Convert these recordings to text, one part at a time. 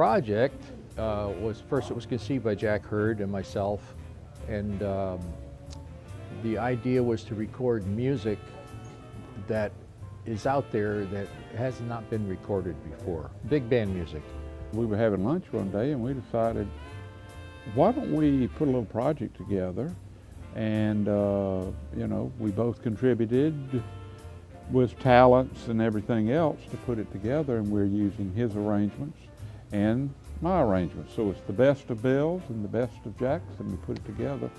project it was conceived by Jack Hurd and myself, and the idea was to record music that is out there that has not been recorded before. Big band music. We were having lunch one day and we decided, why don't we put a little project together? And you know, we both contributed with talents and everything else to put it together, and we're using his arrangements and my arrangements. So it's the best of Bill's and the best of Jack's, and we put it together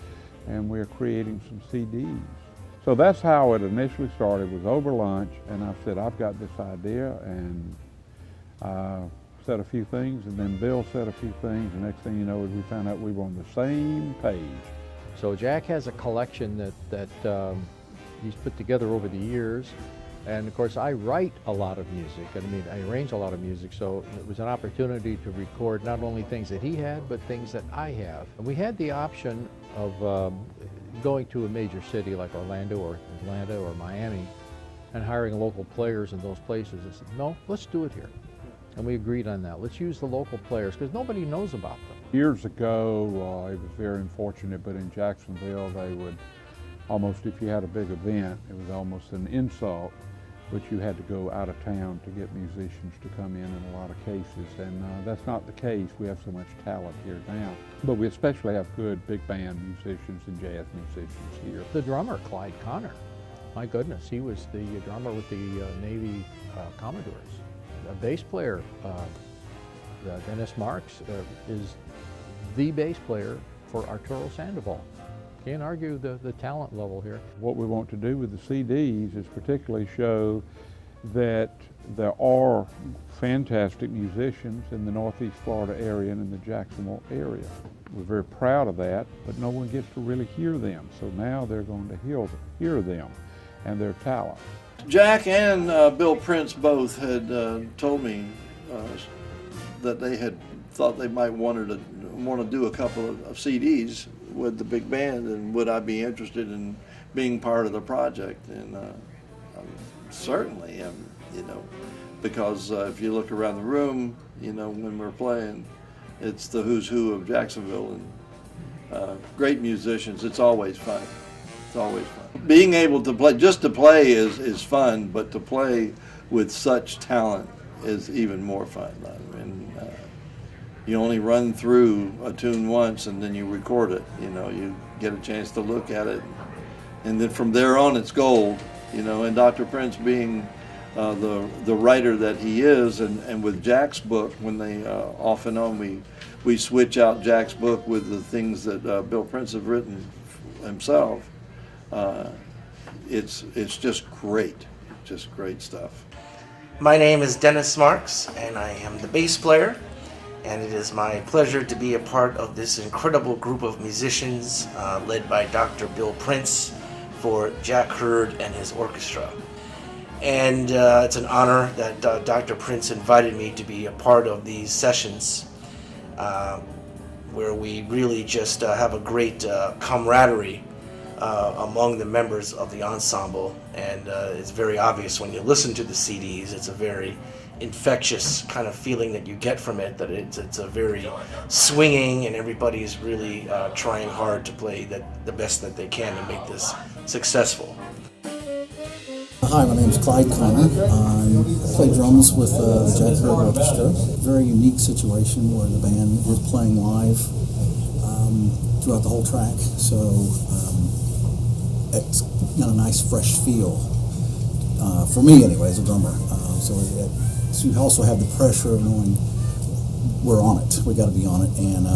and we're creating some CDs. So that's how it initially started, was over lunch, and I said, I've got this idea, and said a few things, and then Bill said a few things, and next thing you know, we found out we were on the same page. So Jack has a collection that he's put together over the years, and of course I write a lot of music. I mean, I arrange a lot of music, so it was an opportunity to record not only things that he had, but things that I have. And we had the option of going to a major city like Orlando or Atlanta or Miami and hiring local players in those places. I said, no, let's do it here. And we agreed on that. Let's use the local players because nobody knows about them. Years ago, it was very unfortunate, but in Jacksonville, they would almost, if you had a big event, it was almost an insult, but you had to go out of town to get musicians to come in a lot of cases, and that's not the case. We have so much talent here now, but we especially have good big band musicians and jazz musicians here. The drummer, Clyde, my goodness, he was the drummer with the Navy Commodores. A bass player, Dennis Marks, is the bass player for Arturo Sandoval. Can't argue the talent level here. What we want to do with the CDs is particularly show that there are fantastic musicians in the Northeast Florida area and in the Jacksonville area. We're very proud of that, but no one gets to really hear them. So now they're going to hear them and their talent. Jack and Bill Prince both had told me that they had thought they might want to do a couple of CDs with the big band, and would I be interested in being part of the project? And certainly am, you know, because if you look around the room, you know, when we're playing, it's the who's who of Jacksonville, and great musicians. It's always fun. It's always fun. Being able to play, just to play is fun, but to play with such talent is even more fun. I mean, you only run through a tune once and then you record it. You know, you get a chance to look at it, and then from there on it's gold. You know, and Dr. Prince being the writer that he is, and with Jack's book, when they off and on we switch out Jack's book with the things that Bill Prince have written himself. It's just great stuff. My name is Dennis Marks, and I am the bass player, and it is my pleasure to be a part of this incredible group of musicians led by Dr. Bill Prince for Jack Hurd and his orchestra. And it's an honor that Dr. Prince invited me to be a part of these sessions where we really just have a great camaraderie among the members of the ensemble, and it's very obvious when you listen to the CDs. It's a very infectious kind of feeling that you get from it, that it's a very swinging, and everybody's really trying hard to play the best that they can to make this successful. Hi, my name is Clyde Connor. I play drums with the Jack Hurd Orchestra. Very unique situation where the band is playing live throughout the whole track, so it's got a nice fresh feel for me anyway as a drummer. So you also have the pressure of knowing we're on it, we got to be on it, and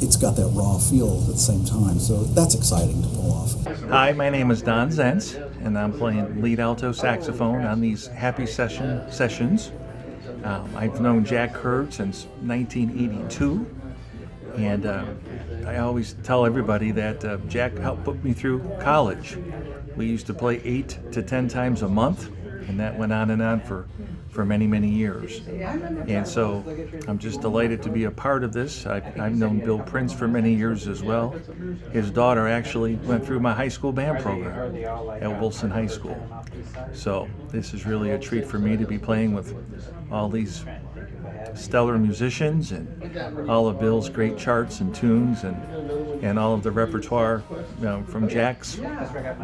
it's got that raw feel at the same time, so that's exciting to pull off. Hi, my name is Don Zentz, and I'm playing lead alto saxophone on these happy sessions. I've known Jack Hurd since 1982, and I always tell everybody that Jack helped put me through college. We used to play 8 to 10 times a month, and that went on and on for many, many years. And so I'm just delighted to be a part of this. I've known Bill Prince for many years as well. His daughter actually went through my high school band program at Wilson High School. So this is really a treat for me to be playing with all these stellar musicians and all of Bill's great charts and tunes and all of the repertoire from Jack's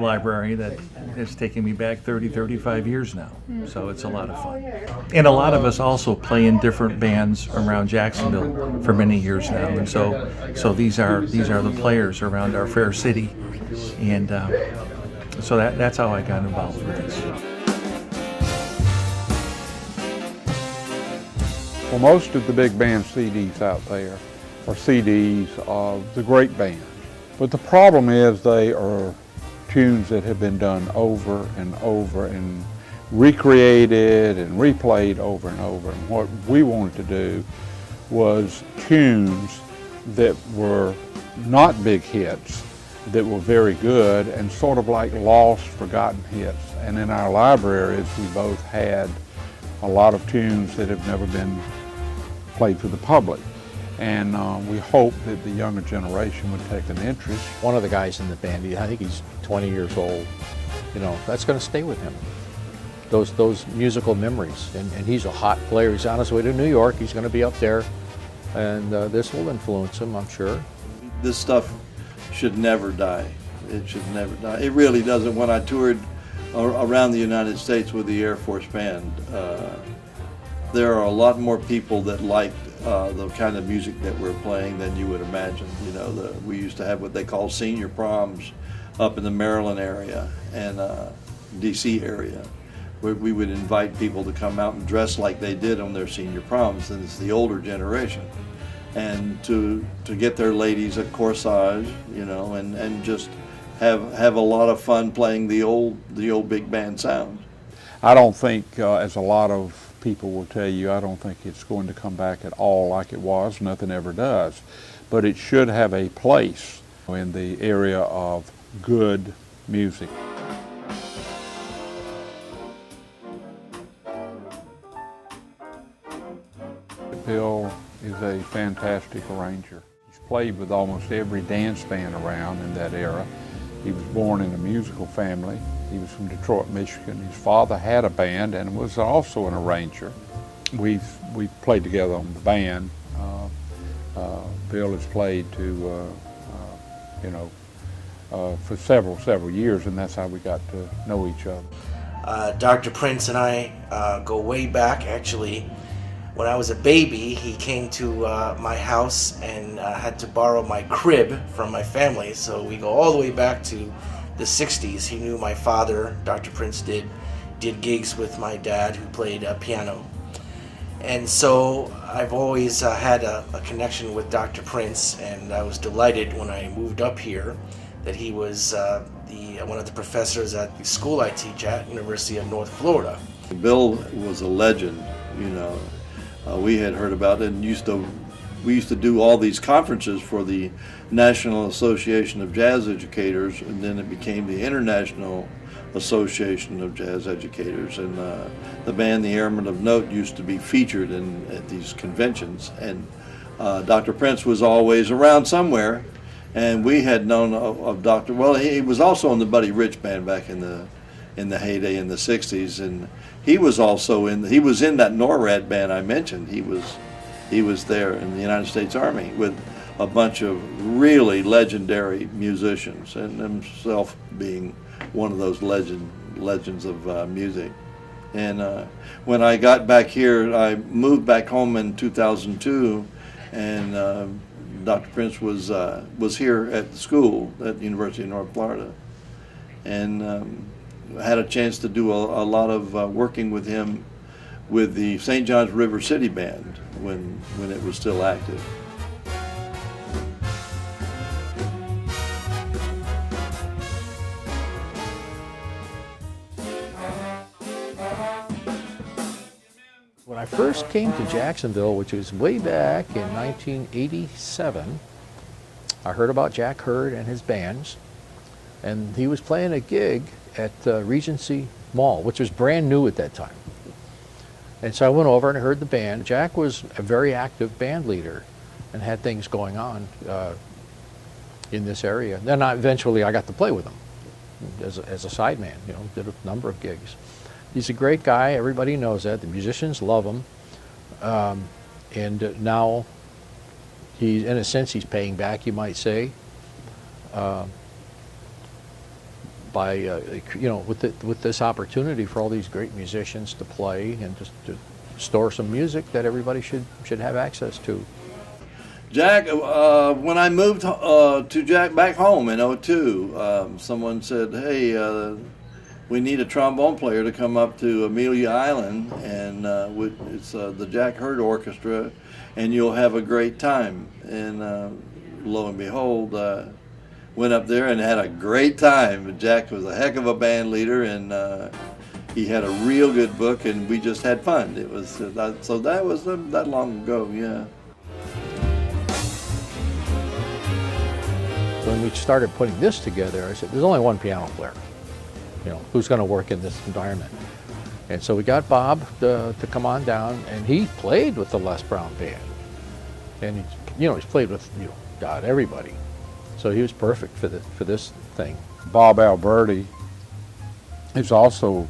library that has taken me back 30, 35 years now. So it's a lot of fun. And a lot of us also play in different bands around Jacksonville for many years now. And so these are the players around our fair city. And so that's how I got involved with this. Well, most of the big band CDs out there are CDs of the great bands. But the problem is they are tunes that have been done over and over and recreated and replayed over and over. And what we wanted to do was tunes that were not big hits, that were very good and sort of like lost, forgotten hits. And in our libraries, we both had a lot of tunes that have never been played for the public. And we hope that the younger generation would take an interest. One of the guys in the band, I think he's 20 years old, that's going to stay with him. Those musical memories. And he's a hot player. He's on his way to New York. He's going to be up there. And this will influence him, I'm sure. This stuff should never die. It should never die. It really doesn't. When I toured around the United States with the Air Force Band, there are a lot more people that liked the kind of music that we're playing than you would imagine. We used to have what they call senior proms up in the Maryland area and DC area, where we would invite people to come out and dress like they did on their senior proms, and it's the older generation. And to get their ladies a corsage, and just have a lot of fun playing the old big band sound. I don't think, as a lot of people will tell you, I don't think it's going to come back at all like it was. Nothing ever does. But it should have a place in the area of good music. Bill is a fantastic arranger. He's played with almost every dance band around in that era. He was born in a musical family. He was from Detroit, Michigan. His father had a band and was also an arranger. We've played together on the band. Bill has played for several years, and that's how we got to know each other. Dr. Prince and I go way back. Actually, when I was a baby, he came to my house and had to borrow my crib from my family. So we go all the way back to the 60s. He knew my father, Dr. Prince, did gigs with my dad, who played piano. And so I've always had a connection with Dr. Prince, and I was delighted when I moved up here that he was one of the professors at the school I teach at, University of North Florida. Bill was a legend, we had heard about it, and we used to do all these conferences for the National Association of Jazz Educators, and then it became the International Association of Jazz Educators, and the band The Airmen of Note used to be featured at these conventions, and Dr. Prince was always around somewhere, and we had known of Dr. Well, he was also in the Buddy Rich band back in the heyday in the 60s, and he was also in that NORAD band I mentioned. He was there in the United States Army with a bunch of really legendary musicians, and himself being one of those legends of music. And when I got back here, I moved back home in 2002, and Dr. Prince was here at the school at the University of North Florida, and had a chance to do a lot of working with him with the St. John's River City Band when it was still active. When I first came to Jacksonville, which was way back in 1987, I heard about Jack Hurd and his bands, and he was playing a gig at Regency Mall, which was brand new at that time. And so I went over and I heard the band. Jack was a very active band leader and had things going on in this area. Then eventually I got to play with him as a sideman, did a number of gigs. He's a great guy, everybody knows that. The musicians love him. And now he's, in a sense, he's paying back, you might say, by with this opportunity for all these great musicians to play and just to store some music that everybody should have access to. Jack, when I moved to Jack back home in '02, someone said, "Hey, we need a trombone player to come up to Amelia Island, and it's the Jack Hurd Orchestra, and you'll have a great time." And lo and behold, went up there and had a great time. Jack was a heck of a band leader, and he had a real good book, and we just had fun. It was so that was that long ago, yeah. When we started putting this together, I said, there's only one piano player, who's going to work in this environment. And so we got Bob to come on down, and he played with the Les Brown Band. And he's played with, God, everybody. So he was perfect for this thing. Bob Alberti is also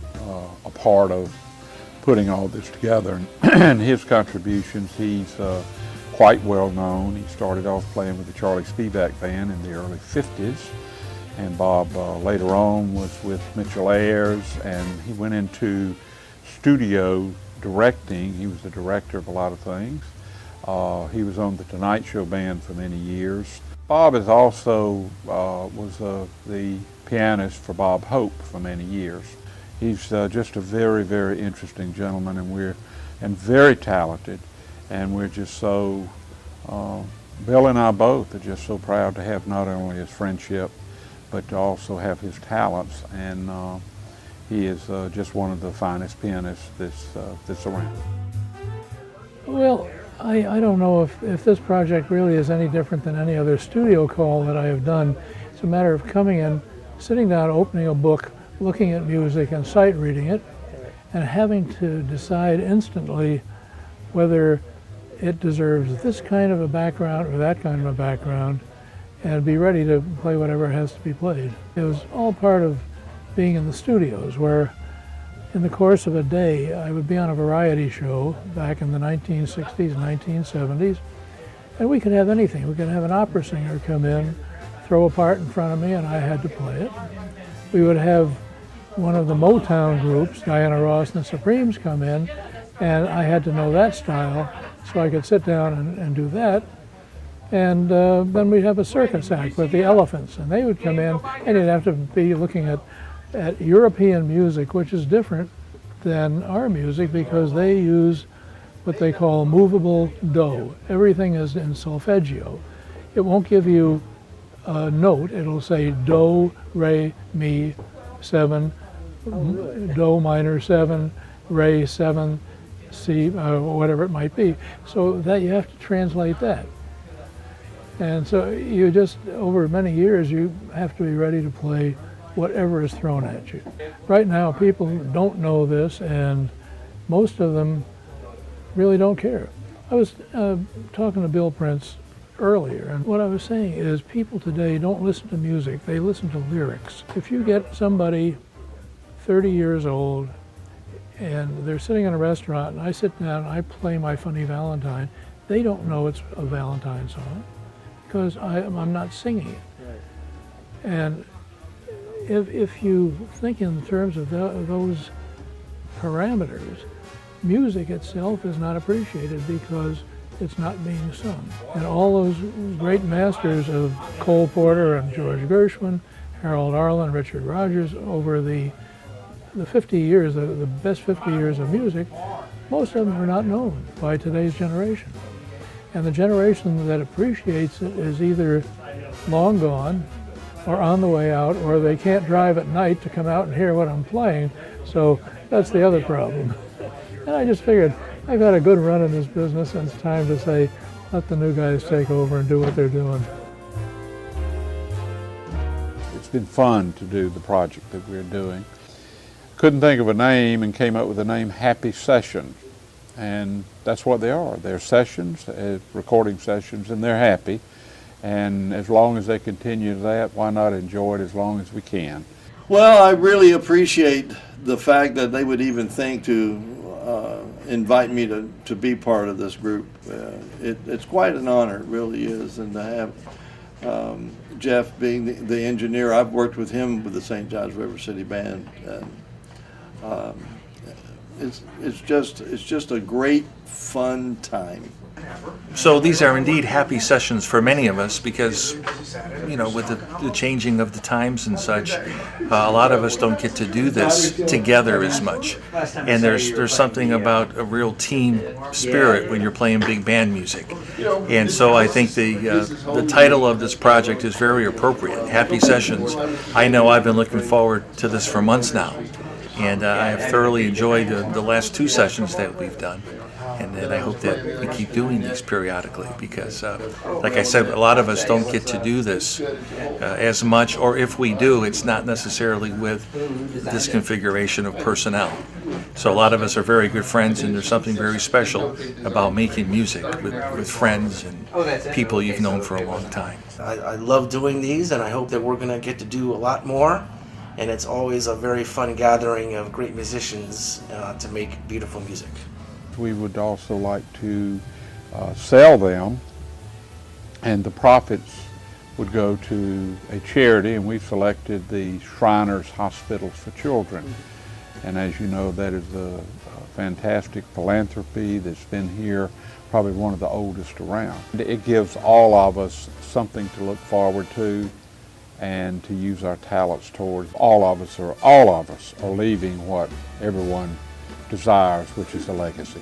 a part of putting all this together, and his contributions, he's quite well known. He started off playing with the Charlie Spivak Band in the early 50s, and Bob later on was with Mitchell Ayers, and he went into studio directing. He was the director of a lot of things. He was on the Tonight Show Band for many years. Bob is also was the pianist for Bob Hope for many years. He's just a very, very interesting gentleman, and very talented. And we're just so, Bill and I both are just so proud to have not only his friendship, but to also have his talents. And he is just one of the finest pianists that's around. Well, I don't know if this project really is any different than any other studio call that I have done. It's a matter of coming in, sitting down, opening a book, looking at music and sight reading it, and having to decide instantly whether it deserves this kind of a background or that kind of a background, and be ready to play whatever has to be played. It was all part of being in the studios, where in the course of a day I would be on a variety show back in the 1960s, 1970s, and we could have anything. We could have an opera singer come in, throw a part in front of me, and I had to play it. We would have one of the Motown groups, Diana Ross and the Supremes, come in, and I had to know that style so I could sit down and do that. And then we'd have a circus act with the Elephants, and they would come in, and you'd have to be looking at European music, which is different than our music because they use what they call movable do. Everything is in solfeggio. It won't give you a note. It'll say do, re, mi, 7, do minor 7, re 7, C, whatever it might be. So that you have to translate that. And so you just, over many years, you have to be ready to play whatever is thrown at you. Right now, people don't know this, and most of them really don't care. I was talking to Bill Prince earlier, and what I was saying is people today don't listen to music, they listen to lyrics. If you get somebody 30 years old, and they're sitting in a restaurant, and I sit down and I play My Funny Valentine, they don't know it's a Valentine song because I'm not singing it. Right. And if you think in terms of those parameters, music itself is not appreciated because it's not being sung. And all those great masters of Cole Porter and George Gershwin, Harold Arlen, Richard Rodgers, over the 50 years, the best 50 years of music, most of them are not known by today's generation. And the generation that appreciates it is either long gone or on the way out, or they can't drive at night to come out and hear what I'm playing. So that's the other problem. And I just figured, I've had a good run in this business, and it's time to say, let the new guys take over and do what they're doing. It's been fun to do the project that we're doing. Couldn't think of a name and came up with the name Happy Sessions. And that's what they are. They're sessions, recording sessions, and they're happy. And as long as they continue that, why not enjoy it as long as we can? Well, I really appreciate the fact that they would even think to invite me to be part of this group. It's quite an honor, it really is, and to have Jeff being the engineer. I've worked with him with the St. Johns River City Band, and it's just a great fun time. So these are indeed happy sessions for many of us because, you know, with the changing of the times and such, a lot of us don't get to do this together as much. And there's something about a real team spirit when you're playing big band music. And so I think the title of this project is very appropriate, Happy Sessions. I know I've been looking forward to this for months now. And I have thoroughly enjoyed the last 2 sessions that we've done. And I hope that we keep doing these periodically because, like I said, a lot of us don't get to do this as much, or if we do, it's not necessarily with this configuration of personnel. So a lot of us are very good friends, and there's something very special about making music with friends and people you've known for a long time. I love doing these, and I hope that we're going to get to do a lot more. And it's always a very fun gathering of great musicians to make beautiful music. We would also like to sell them, and the profits would go to a charity, and we selected the Shriners Hospitals for Children. And as you know, that is a fantastic philanthropy that's been here, probably one of the oldest around. It gives all of us something to look forward to and to use our talents towards. All of us are leaving what everyone desires, which is a legacy.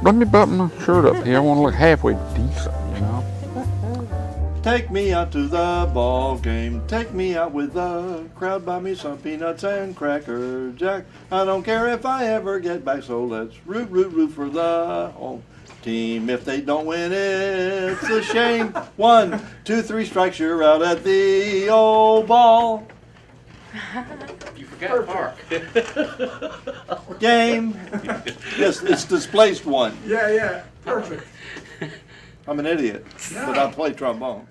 Let me button my shirt up here. I want to look halfway decent, you know. Take me out to the ball game. Take me out with the crowd. Buy me some peanuts and Cracker Jack. I don't care if I ever get back. So let's root for the home team. If they don't win, it's a shame. 1, 2, 3 strikes, you're out at the old ball. You forgot Park. Game. Yes, it's displaced one. Yeah, perfect. I'm an idiot, but I play trombone.